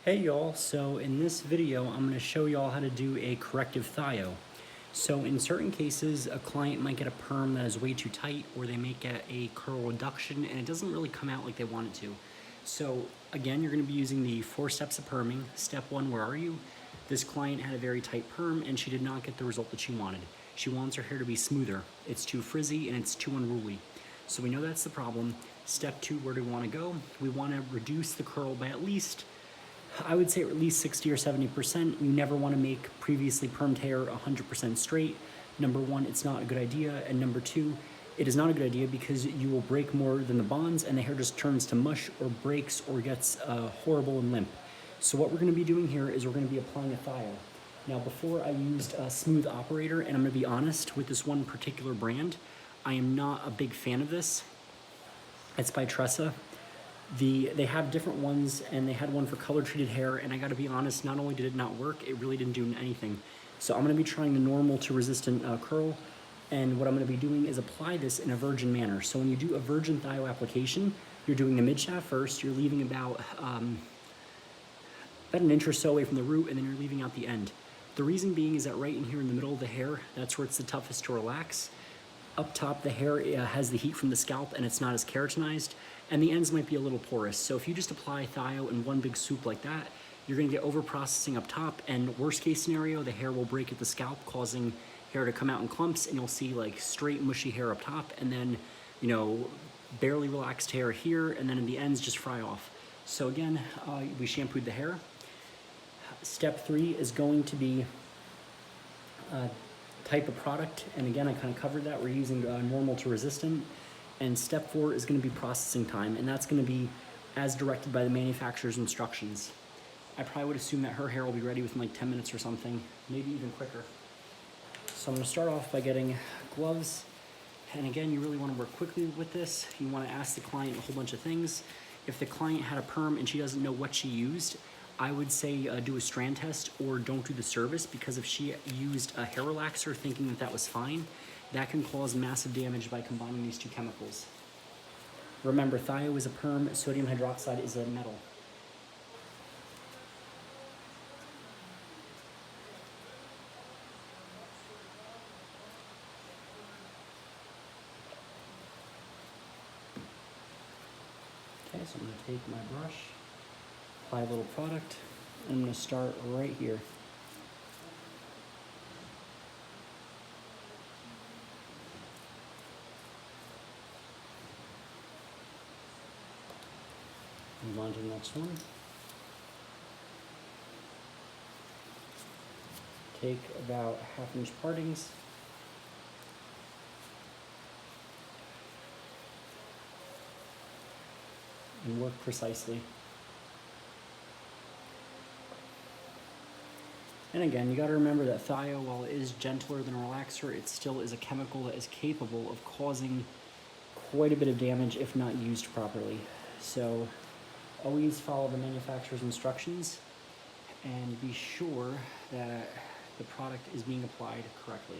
Hey y'all, so in this video I'm going to show y'all how to do a corrective thio. So in certain cases a client might get a perm that is way too tight, or they may get a curl reduction and it doesn't really come out like they want it to. So again, you're going to be using the 4 steps of perming. Step 1, where are you? This client had a very tight perm and she did not get the result that she wanted. She wants her hair to be smoother. It's too frizzy and it's too unruly. So we know that's the problem. Step 2, where do we want to go? We want to reduce the curl by at least, I would say, at least 60 or 70%. You never want to make previously permed hair 100% straight. Number 1, it's not a good idea. And number 2, it is not a good idea because you will break more than the bonds and the hair just turns to mush or breaks or gets horrible and limp. So what we're going to be doing here is we're going to be applying a thio. Now before I used a smooth operator, and I'm going to be honest, with this one particular brand, I am not a big fan of this. It's by Tressa. They have different ones, and they had one for color treated hair, and I gotta be honest, not only did it not work, it really didn't do anything. So I'm gonna be trying the normal to resistant curl, and what I'm gonna be doing is apply this in a virgin manner. So when you do a virgin thio application, you're doing the mid shaft first, you're leaving about an inch or so away from the root, and then you're leaving out the end. The reason being is that right in here in the middle of the hair, that's where it's the toughest to relax. Up top, the hair has the heat from the scalp and it's not as keratinized, and the ends might be a little porous. So if you just apply thio in one big swoop like that, you're gonna get over processing up top, and worst case scenario, the hair will break at the scalp, causing hair to come out in clumps, and you'll see like straight mushy hair up top, and then, you know, barely relaxed hair here, and then in the ends just fry off. So again, we shampooed the hair. Step 3 is going to be type of product, and again I kind of covered that. We're using normal to resistant. And step 4 is going to be processing time, and that's going to be as directed by the manufacturer's instructions. I probably would assume that her hair will be ready within like 10 minutes or something, maybe even quicker. So I'm going to start off by getting gloves, and again, you really want to work quickly with this. You want to ask the client a whole bunch of things. If the client had a perm and she doesn't know what she used, I would say do a strand test, or don't do the service, because if she used a hair relaxer thinking that that was fine, that can cause massive damage by combining these two chemicals. Remember, thio is a perm, sodium hydroxide is a metal. Okay, so I'm going to take my brush, apply a little product, and I'm going to start right here. Move on to the next one. Take about 1/2 inch partings. And work precisely. And again, you gotta remember that thio, while it is gentler than a relaxer, it still is a chemical that is capable of causing quite a bit of damage if not used properly. So always follow the manufacturer's instructions and be sure that the product is being applied correctly.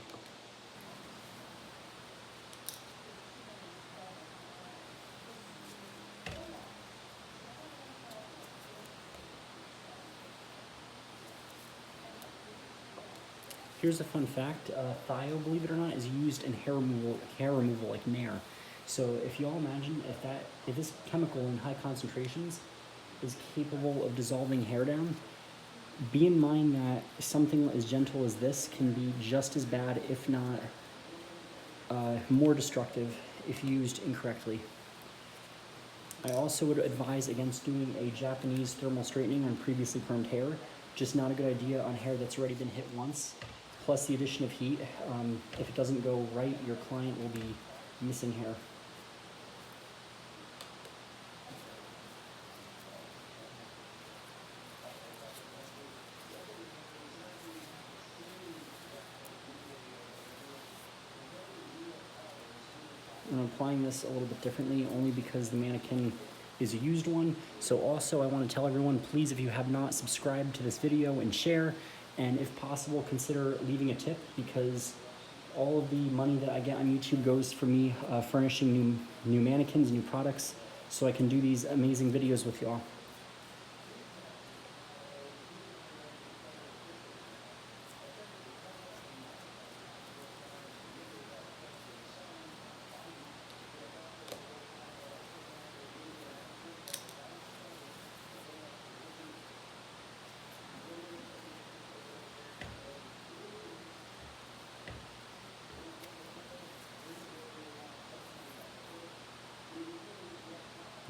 Here's a fun fact, thio, believe it or not, is used in hair removal like Nair. So if you all imagine if this chemical in high concentrations is capable of dissolving hair down, be in mind that something as gentle as this can be just as bad, if not more destructive, if used incorrectly. I also would advise against doing a Japanese thermal straightening on previously permed hair. Just not a good idea on hair that's already been hit once. Plus the addition of heat, if it doesn't go right, your client will be missing hair. I'm applying this a little bit differently, only because the mannequin is a used one. So also I want to tell everyone, please, if you have not subscribed to this video and share, and if possible, consider leaving a tip, because all of the money that I get on YouTube goes for me furnishing new mannequins, new products, so I can do these amazing videos with y'all.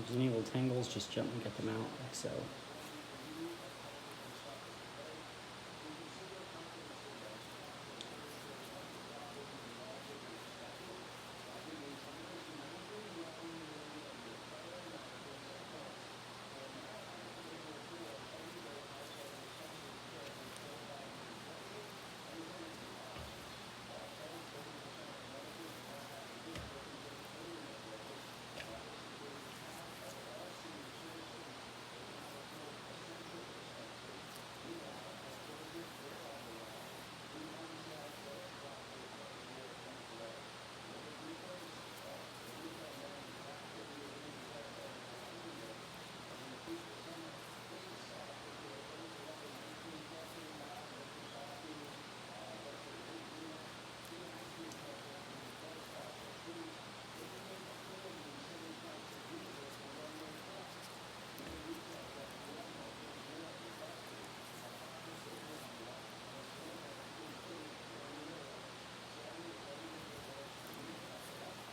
If there's any little tangles, just gently get them out like so.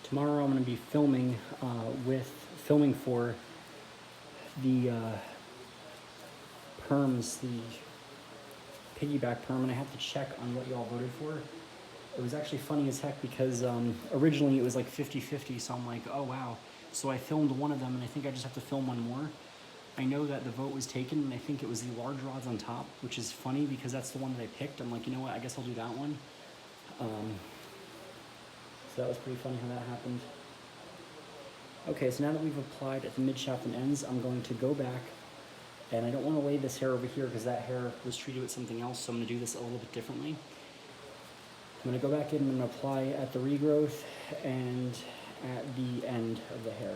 Tomorrow I'm going to be filming for the perms, the piggyback perm, and I have to check on what y'all voted for. It was actually funny as heck because originally it was like 50-50, so I'm like, oh wow. So I filmed one of them, and I think I just have to film one more. I know that the vote was taken, and I think it was the large rods on top, which is funny because that's the one that I picked. I'm like, you know what, I guess I'll do that one. So that was pretty funny how that happened. Okay, so now that we've applied at the mid shaft and ends, I'm going to go back, and I don't want to lay this hair over here because that hair was treated with something else, so I'm going to do this a little bit differently. I'm going to go back in and I'm going to apply at the regrowth and at the end of the hair.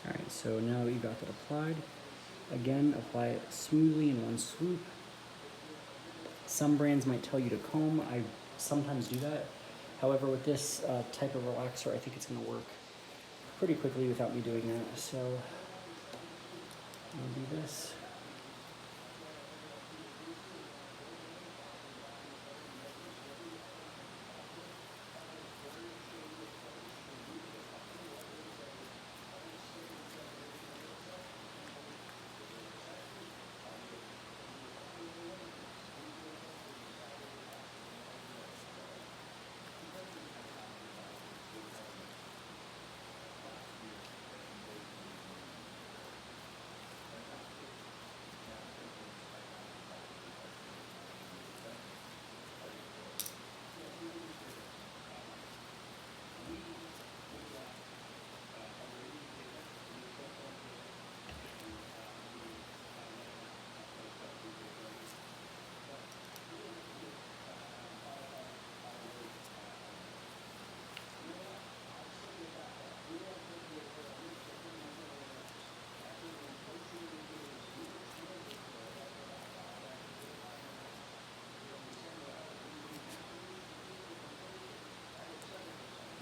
Alright, so now that you got that applied, again, apply it smoothly in one swoop. Some brands might tell you to comb. I sometimes do that. However, with this type of relaxer, I think it's going to work pretty quickly without me doing that. So I'll do this.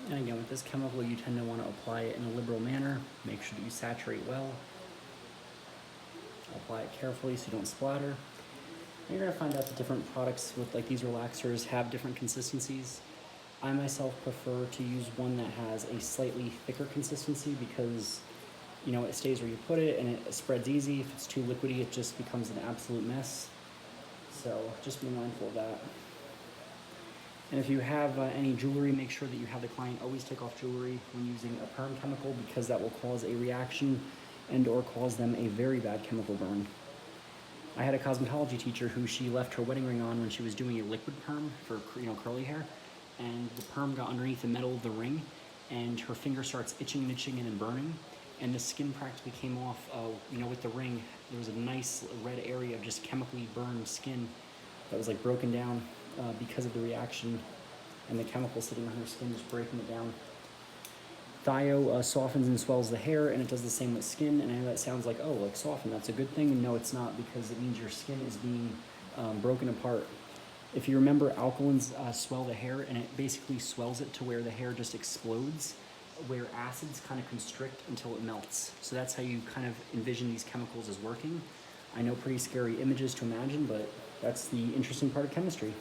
And again, with this chemical, you tend to want to apply it in a liberal manner. Make sure that you saturate well. Apply it carefully so you don't splatter. And you're going to find out that different products with like these relaxers have different consistencies. I myself prefer to use one that has a slightly thicker consistency because, you know, it stays where you put it and it spreads easy. If it's too liquidy, it just becomes an absolute mess. So just be mindful of that. And if you have any jewelry, make sure that you have the client always take off jewelry when using a perm chemical because that will cause a reaction and or cause them a very bad chemical burn. I had a cosmetology teacher who she left her wedding ring on when she was doing a liquid perm for, you know, curly hair, and the perm got underneath the metal of the ring and her finger starts itching and itching and burning, and the skin practically came off, you know, with the ring. There was a nice red area of just chemically burned skin that was like broken down because of the reaction and the chemical sitting on her skin just breaking it down. Thio softens and swells the hair, and it does the same with skin. And I know that sounds like, oh, like soften, that's a good thing. No, it's not, because it means your skin is being broken apart. If you remember, alkalins swell the hair, and it basically swells it to where the hair just explodes, where acids kind of constrict until it melts. So that's how you kind of envision these chemicals as working. I know, pretty scary images to imagine, but that's the interesting part of chemistry.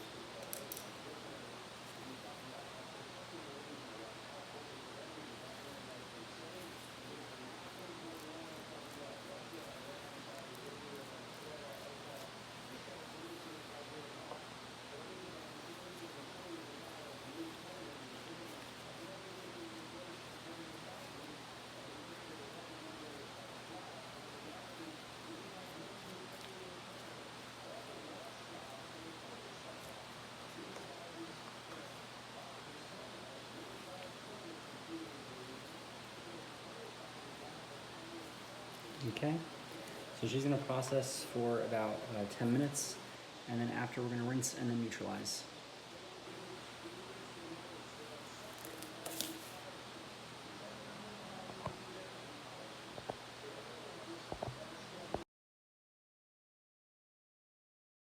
Okay, so she's gonna process for about 10 minutes, and then after we're gonna rinse and then neutralize.